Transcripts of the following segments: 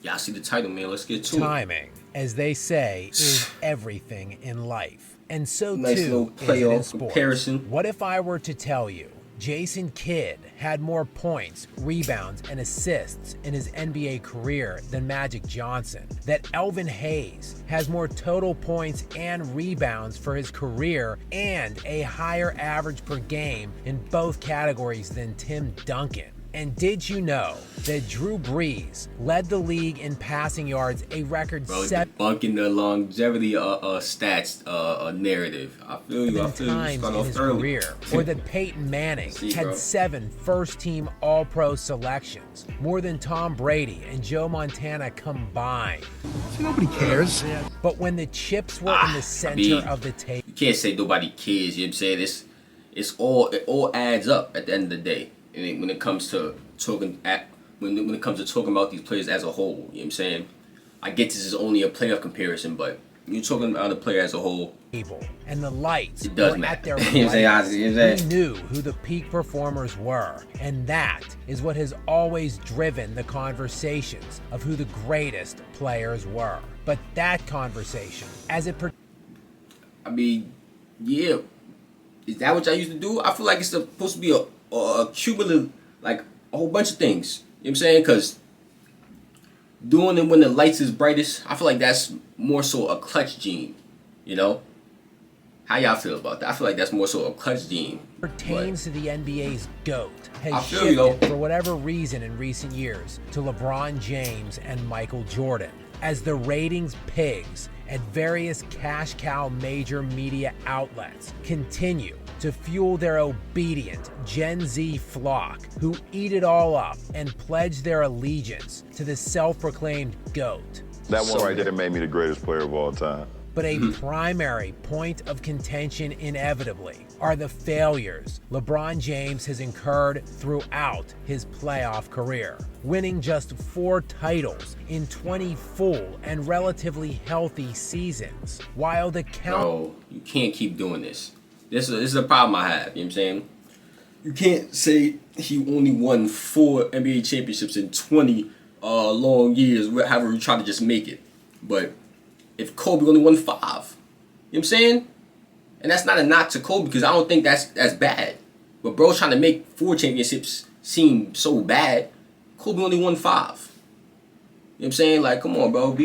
Y'all see the title, man. Let's get to it. Timing, as they say, is everything in life. And so Nice little too is it in playoff sports. comparison. What if I were to tell you Jason Kidd had more points, rebounds, and assists in his NBA career than Magic Johnson? That Elvin Hayes has more total points and rebounds for his career and a higher average per game in both categories than Tim Duncan? And did you know that Drew Brees led the league in passing yards a record Debunking the longevity stats narrative. I feel you. times in his career? Or that Peyton Manning had 7 first-team All-Pro selections, more than Tom Brady and Joe Montana combined. See, nobody cares. But when the chips were in the center of the table, you can't say nobody cares. You know what I'm saying? It all adds up at the end of the day. And when it comes to talking when it comes to talking about these players as a whole, you know what I'm saying? I get this is only a playoff comparison, but you're talking about a player as a whole. And the lights were at their brightest. We knew who the peak performers were, and that is what has always driven the conversations of who the greatest players were. But that conversation, as it I mean, yeah, is that what y'all used to do? I feel like it's supposed to be a cumulative, like a whole bunch of things. You know what I'm saying? Because doing it when the lights is brightest, I feel like that's more so a clutch gene. You know? How y'all feel about that? I feel like that's more so a clutch gene. Pertains to the NBA's GOAT has shifted for whatever reason in recent years to LeBron James and Michael Jordan. As the ratings pigs at various cash cow major media outlets continue to fuel their obedient Gen Z flock who eat it all up and pledge their allegiance to the self-proclaimed GOAT. That one right there made me the greatest player of all time. But a primary point of contention inevitably are the failures LeBron James has incurred throughout his playoff career, winning just 4 titles in 20 full and relatively healthy seasons, while the Bro, you can't keep doing this. This is a problem I have, you know what I'm saying? You can't say he only won 4 NBA championships in 20 long years, however you try to just make it. But if Kobe only won 5, you know what I'm saying? And that's not a knock to Kobe because I don't think that's bad. But bro's trying to make 4 championships seem so bad. Kobe only won 5. You know what I'm saying? Like, come on, bro.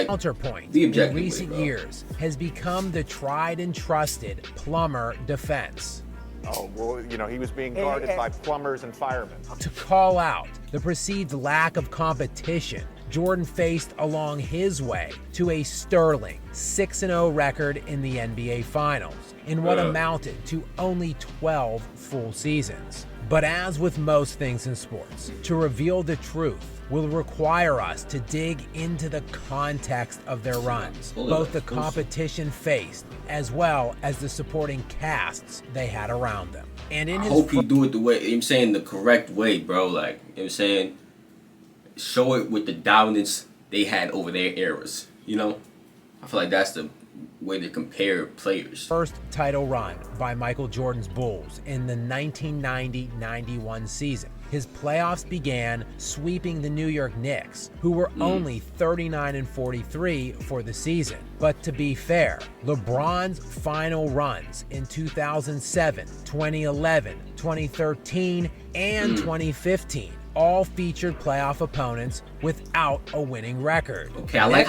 Counterpoint be objective in recent years has become the tried and trusted plumber defense. Oh, well, you know, he was being guarded by plumbers and firemen. To call out the perceived lack of competition Jordan faced along his way to a sterling 6-0 record in the NBA Finals in what amounted to only 12 full seasons. But as with most things in sports, to reveal the truth will require us to dig into the context of their runs, both the competition faced as well as the supporting casts they had around them. And in I hope he do it the way, you know what I'm saying, the correct way, bro. Like, you know what I'm saying? Show it with the dominance they had over their eras, you know? I feel like that's the way to compare players. First title run by Michael Jordan's Bulls in the 1990-91 season. His playoffs began sweeping the New York Knicks, who were only 39-43 for the season. But to be fair, LeBron's final runs in 2007, 2011, 2013, and 2015 all featured playoff opponents without a winning record. Okay, I like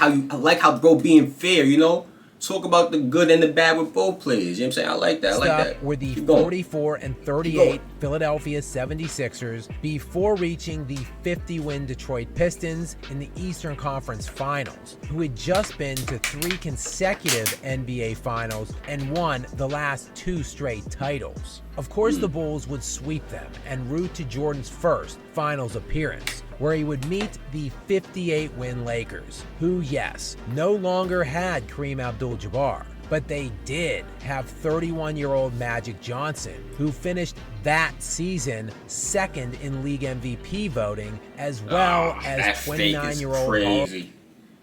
how bro being fair, you know? Talk about the good and the bad with both players. You know what I'm saying? I like that. I like that. Were the 44-38 Philadelphia 76ers before reaching the 50-win Detroit Pistons in the Eastern Conference Finals, who had just been to 3 consecutive NBA Finals and won the last 2 straight titles. Of course, the Bulls would sweep them en route to Jordan's first Finals appearance, where he would meet the 58-win Lakers, who, yes, no longer had Kareem Abdul-Jabbar, but they did have 31-year-old Magic Johnson, who finished that season second in league MVP voting, as well as 29-year-old crazy.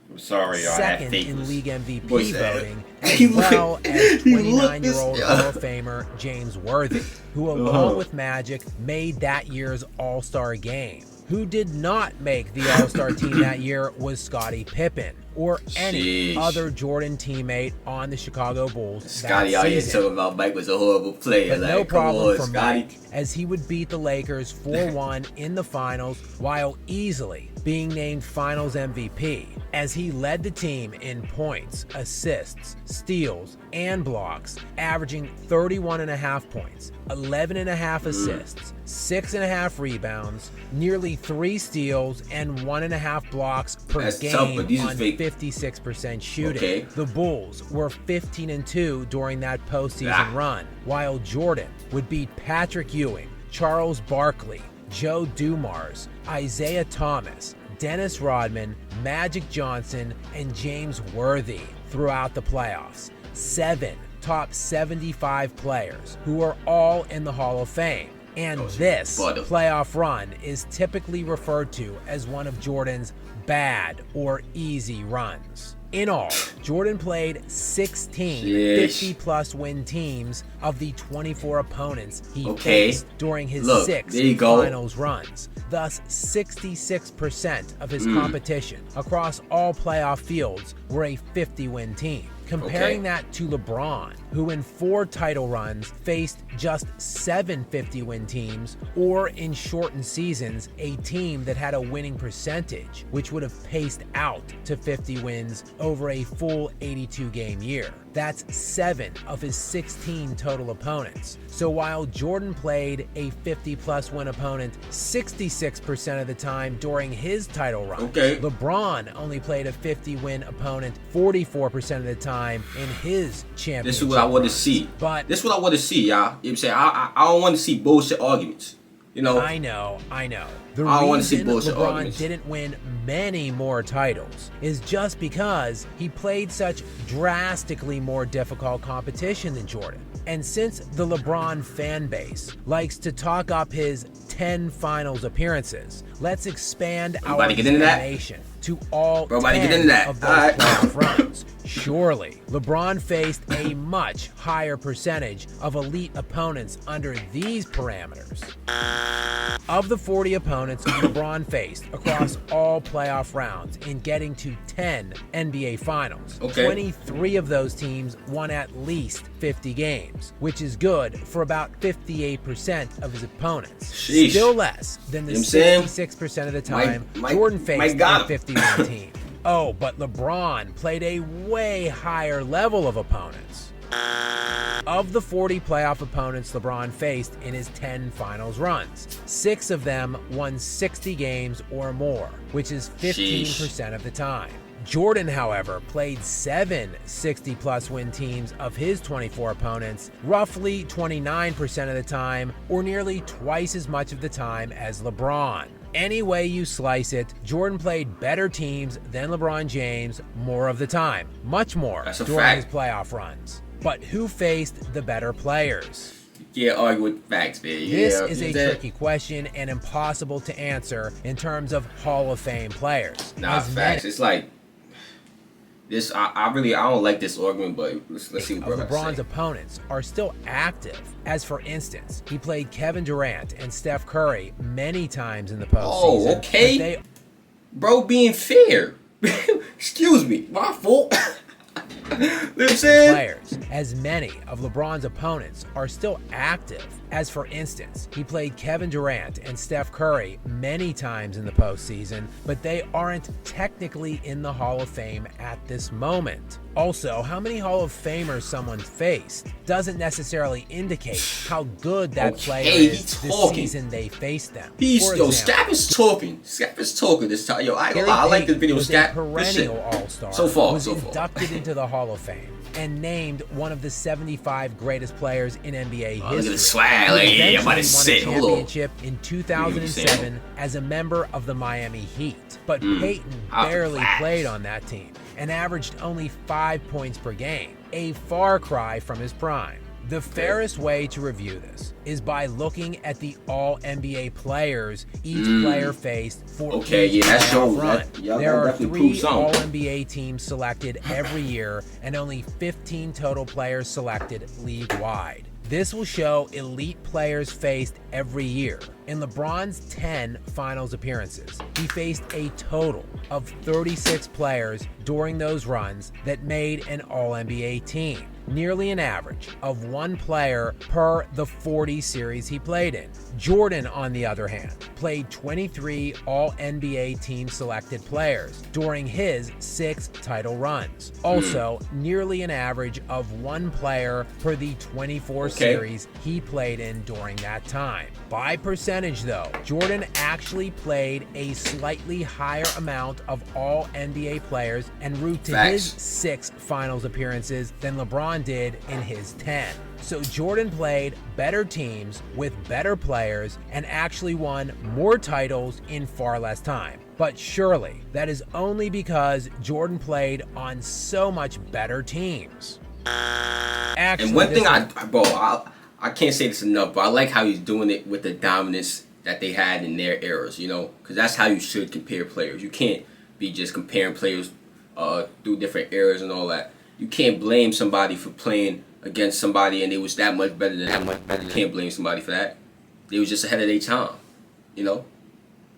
I'm sorry, y'all. Second in league MVP voting, as well as 29-year-old Hall of Famer James Worthy, who along with Magic made that year's All-Star game, Who did not make the All-Star team that year was Scottie Pippen, or any other Jordan teammate on the Chicago Bulls Scottie out here talking about Mike was a horrible player. But like, no problem for Scottie. Mike, as he would beat the Lakers 4-1 in the finals while easily being named Finals MVP, as he led the team in points, assists, steals, and blocks, averaging 31.5 points, 11.5 assists, 6.5 rebounds, nearly 3 steals, and 1.5 blocks per game on 56% shooting. Okay. The Bulls were 15-2 during that postseason run, while Jordan would beat Patrick Ewing, Charles Barkley, Joe Dumars, Isaiah Thomas, Dennis Rodman, Magic Johnson, and James Worthy throughout the playoffs. 7 top 75 players who are all in the Hall of Fame. And this playoff run is typically referred to as one of Jordan's bad or easy runs. In all, Jordan played 16 50-plus win teams of the 24 opponents he faced during his 6 finals runs. Thus, 66% of his competition across all playoff fields were a 50-win team. Comparing that to LeBron, who in 4 title runs faced just 7 50-win teams, or in shortened seasons, a team that had a winning percentage, which would have paced out to 50 wins over a full 82-game year. That's 7 of his 16 total opponents. So while Jordan played a 50-plus win opponent 66% of the time during his title run, LeBron only played a 50-win opponent 44% of the time in his championship. This is what I want to see. But this is what I want to see, y'all. You know what I'm saying? I don't want to see bullshit arguments. You know? I know. The I don't want to see reason bullshit LeBron arguments. didn't win many more titles is just because he played such drastically more difficult competition than Jordan. And since the LeBron fan base likes to talk up his 10 finals appearances, let's expand our examination to all 10 of those playoff runs. Surely, LeBron faced a much higher percentage of elite opponents under these parameters. Of the 40 opponents LeBron faced across all playoff rounds in getting to 10 NBA Finals, 23 of those teams won at least 50 games, which is good for about 58% of his opponents. Still less than the 66% of the time Jordan faced a 51 team. Oh, but LeBron played a way higher level of opponents. Of the 40 playoff opponents LeBron faced in his 10 finals runs, 6 of them won 60 games or more, which is 15% of the time. Jordan, however, played 7 60-plus win teams of his 24 opponents, roughly 29% of the time, or nearly twice as much of the time as LeBron. Any way you slice it, Jordan played better teams than LeBron James more of the time, much more during his playoff runs. But who faced the better players? You can't argue with facts, man. This is a tricky question and impossible to answer in terms of Hall of Fame players. Nah, facts. It's like this. I don't like this argument, but let's see what LeBron's opponents are still active. As for instance, he played Kevin Durant and Steph Curry many times in the postseason. Oh, okay. Bro, being fair. Excuse me, my fault. You know what I'm saying? Players, as many of LeBron's opponents are still active. As for instance, he played Kevin Durant and Steph Curry many times in the postseason, but they aren't technically in the Hall of Fame at this moment. Also, how many Hall of Famers someone faced doesn't necessarily indicate how good that player is the season they faced them. Scap is talking. Scap is talking this time. Yo, I like this video. Scap, perennial All-Star, was inducted into the Hall of Fame and named one of the 75 greatest players in NBA history. Look at the swag. Like, I'm about to sit. Won a championship in 2007 as a member of the Miami Heat, but Peyton barely played on that team and averaged only 5 points per game, a far cry from his prime. The fairest way to review this is by looking at the All-NBA players each player faced for each playoff run. There are 3 All-NBA teams selected every year and only 15 total players selected league-wide. This will show elite players faced every year. In LeBron's 10 finals appearances, he faced a total of 36 players during those runs that made an All-NBA team, nearly an average of 1 player per the 40 series he played in. Jordan, on the other hand, played 23 All-NBA team-selected players during his 6 title runs. Also, nearly an average of 1 player per the 24 series he played in during that time. By percentage, though, Jordan actually played a slightly higher amount of All-NBA players en route to his 6 finals appearances than LeBron did in his 10. So Jordan played better teams with better players and actually won more titles in far less time. But surely that is only because Jordan played on so much better teams. Actually, and one thing I can't say this enough, but I like how he's doing it with the dominance that they had in their eras, you know, because that's how you should compare players. You can't be just comparing players through different eras and all that. You can't blame somebody for playing against somebody and they was that much better than them. You can't blame somebody for that. They was just ahead of their time, you know.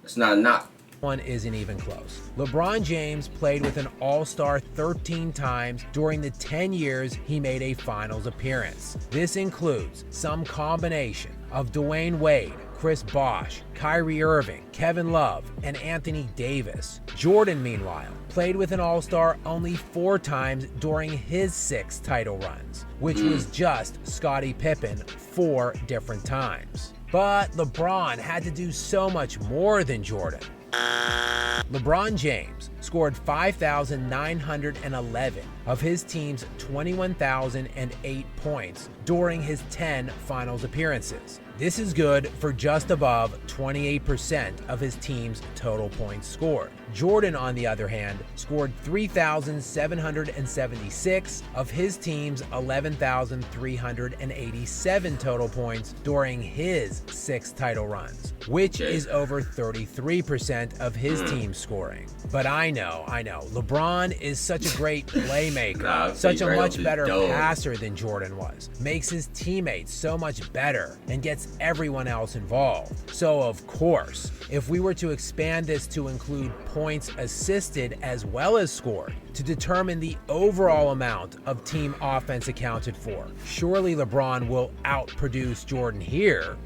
That's not a knock. One isn't even close. LeBron James played with an All-Star 13 times during the 10 years he made a finals appearance. This includes some combination of Dwayne Wade, Chris Bosh, Kyrie Irving, Kevin Love, and Anthony Davis. Jordan, meanwhile, played with an All-Star only 4 times during his 6 title runs, which was just Scottie Pippen 4 different times. But LeBron had to do so much more than Jordan. LeBron James scored 5,911 of his team's 21,008 points during his 10 finals appearances. This is good for just above 28% of his team's total points scored. Jordan, on the other hand, scored 3,776 of his team's 11,387 total points during his 6 title runs, which is over 33% of his team's scoring. But I know, LeBron is such a great playmaker, such a much better passer than Jordan was, makes his teammates so much better, and gets everyone else involved. So of course, if we were to expand this to include points assisted as well as scored, to determine the overall amount of team offense accounted for, surely LeBron will outproduce Jordan here.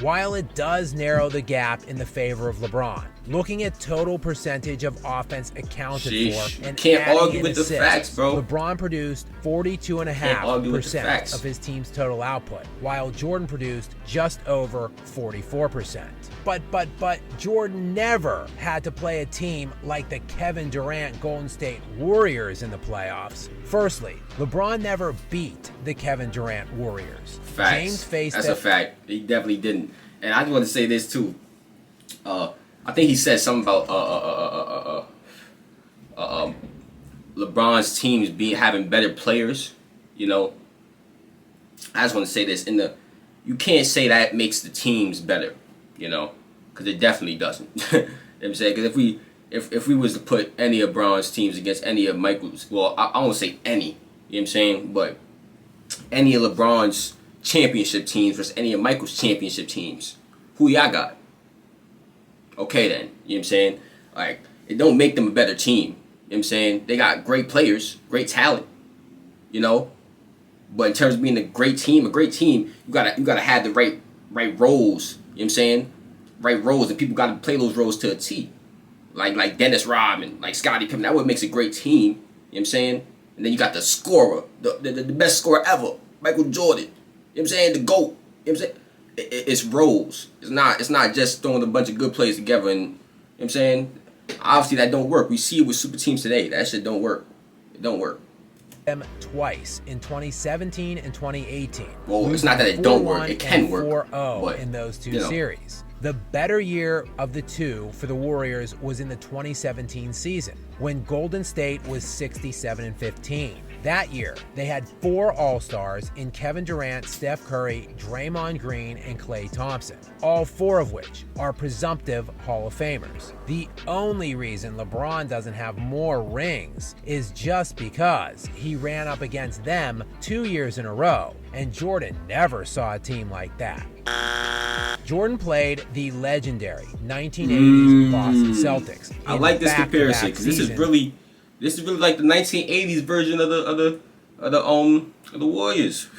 While it does narrow the gap in the favor of LeBron, looking at total percentage of offense accounted for and can't argue with assists, the facts, bro. LeBron produced 42.5% of his team's total output, while Jordan produced just over 44%. But Jordan never had to play a team like the Kevin Durant Golden State Warriors in the playoffs. Firstly, LeBron never beat the Kevin Durant Warriors. Facts. James faced That's a fact. He definitely didn't. And I just want to say this too. I think he said something about LeBron's teams having better players. You know, I just want to say this: you can't say that makes the teams better. You know, because it definitely doesn't. You know what I'm saying? Because if we was to put any of LeBron's teams against any of Michael's, well, I won't say any. You know what I'm saying? But any of LeBron's championship teams versus any of Michael's championship teams, who y'all got? Okay then, you know what I'm saying? Like, it don't make them a better team. You know what I'm saying? They got great players, great talent, you know? But in terms of being a great team, you gotta have the right roles, you know what I'm saying? Right roles, and people gotta play those roles to a T. Like Dennis Rodman, like Scottie Pippen, that what makes a great team, you know what I'm saying? And then you got the scorer, the best scorer ever, Michael Jordan. You know what I'm saying? The GOAT. You know what I'm saying? It's roles. It's not just throwing a bunch of good players together and, you know what I'm saying? Obviously that don't work. We see it with super teams today. That shit don't work. It don't work. Them twice in 2017 and 2018. Well, it's not that it don't work. It can work. 4-0 in those two series. The better year of the two for the Warriors was in the 2017 season, when Golden State was 67-15. That year, they had 4 All-Stars in Kevin Durant, Steph Curry, Draymond Green, and Klay Thompson, all 4 of which are presumptive Hall of Famers. The only reason LeBron doesn't have more rings is just because he ran up against them 2 years in a row, and Jordan never saw a team like that. Jordan played the legendary 1980s Boston Celtics. I like this comparison because this is really like the 1980s version of the Warriors.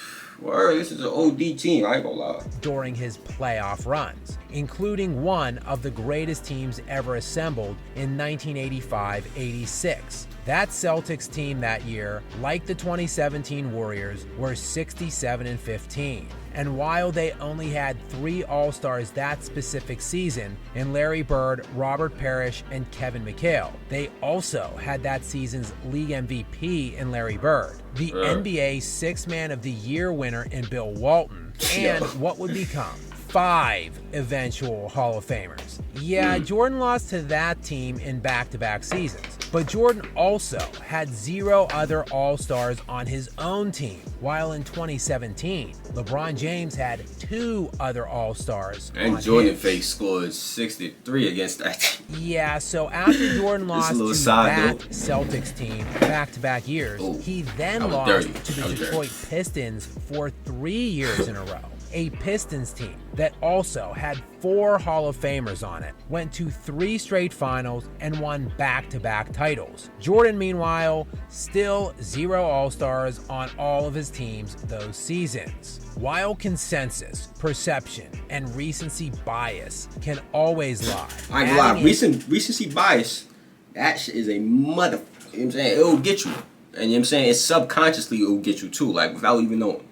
Word, this is an OD team. I ain't gonna lie. During his playoff runs, including one of the greatest teams ever assembled in 1985-86. That Celtics team that year, like the 2017 Warriors, were 67-15. And while they only had 3 All-Stars that specific season in Larry Bird, Robert Parrish, and Kevin McHale, they also had that season's league MVP in Larry Bird, the NBA Sixth Man of the Year winner in Bill Walton, and what would become 5 eventual Hall of Famers. Yeah, Jordan lost to that team in back-to-back seasons, but Jordan also had 0 other All-Stars on his own team, while in 2017, LeBron James had 2 other All-Stars and Jordan face scored 63 against that team. Yeah, so after Jordan lost to that Celtics team back-to-back years, he then lost to the Detroit Pistons for 3 years in a row. A Pistons team that also had 4 Hall of Famers on it, went to 3 straight finals, and won back-to-back titles. Jordan, meanwhile, still 0 All-Stars on all of his teams those seasons. While consensus, perception, and recency bias can always lie. I ain't gonna lie, recency bias, that shit is a mother. You know what I'm saying? It'll get you. And you know what I'm saying? It's subconsciously it'll get you too, like without even knowing.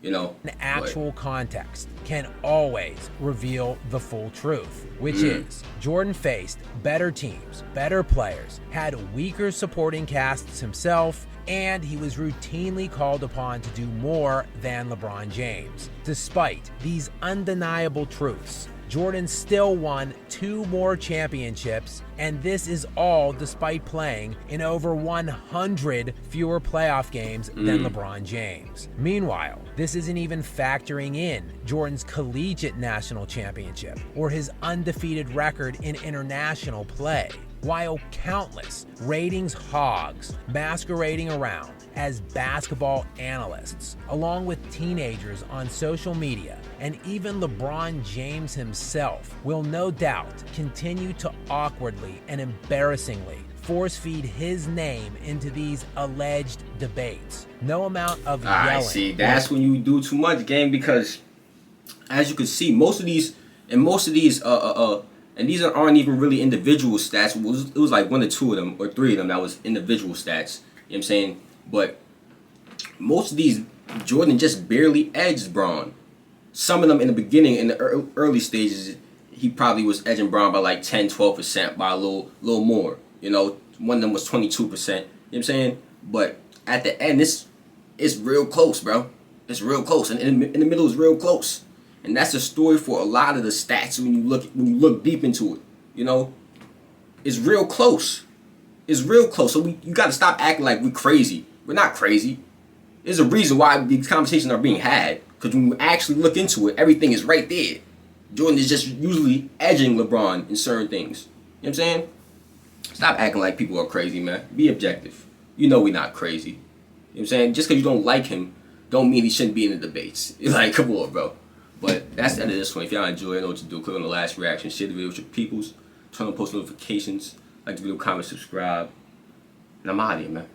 You know, an actual context can always reveal the full truth, which is Jordan faced better teams, better players, had weaker supporting casts himself, and he was routinely called upon to do more than LeBron James. Despite these undeniable truths, Jordan still won 2 more championships, and this is all despite playing in over 100 fewer playoff games than LeBron James. Meanwhile, this isn't even factoring in Jordan's collegiate national championship or his undefeated record in international play. While countless ratings hogs masquerading around as basketball analysts, along with teenagers on social media, and even LeBron James himself will no doubt continue to awkwardly and embarrassingly force feed his name into these alleged debates. No amount of yelling. See, that's when you do too much, game, because as you can see, most of these and these aren't even really individual stats. It was like 1 or 2 of them or 3 of them that was individual stats. You know what I'm saying? But most of these, Jordan just barely edged Bron. Some of them in the beginning, in the early stages, he probably was edging Bron by like 10-12%, by a little more. You know, one of them was 22%. You know what I'm saying? But at the end, it's real close, bro. It's real close, and in the middle is real close. And that's the story for a lot of the stats when you look deep into it. You know, it's real close. It's real close. So you got to stop acting like we're crazy. We're not crazy. There's a reason why these conversations are being had. Because when you actually look into it, everything is right there. Jordan is just usually edging LeBron in certain things. You know what I'm saying? Stop acting like people are crazy, man. Be objective. You know we're not crazy. You know what I'm saying? Just because you don't like him, don't mean he shouldn't be in the debates. It's like, come on, bro. But that's the end of this one. If y'all enjoy it, know what to do. Click on the last reaction. Share the video with your peoples. Turn on post notifications. Like the video, comment, subscribe. And I'm out of here, man.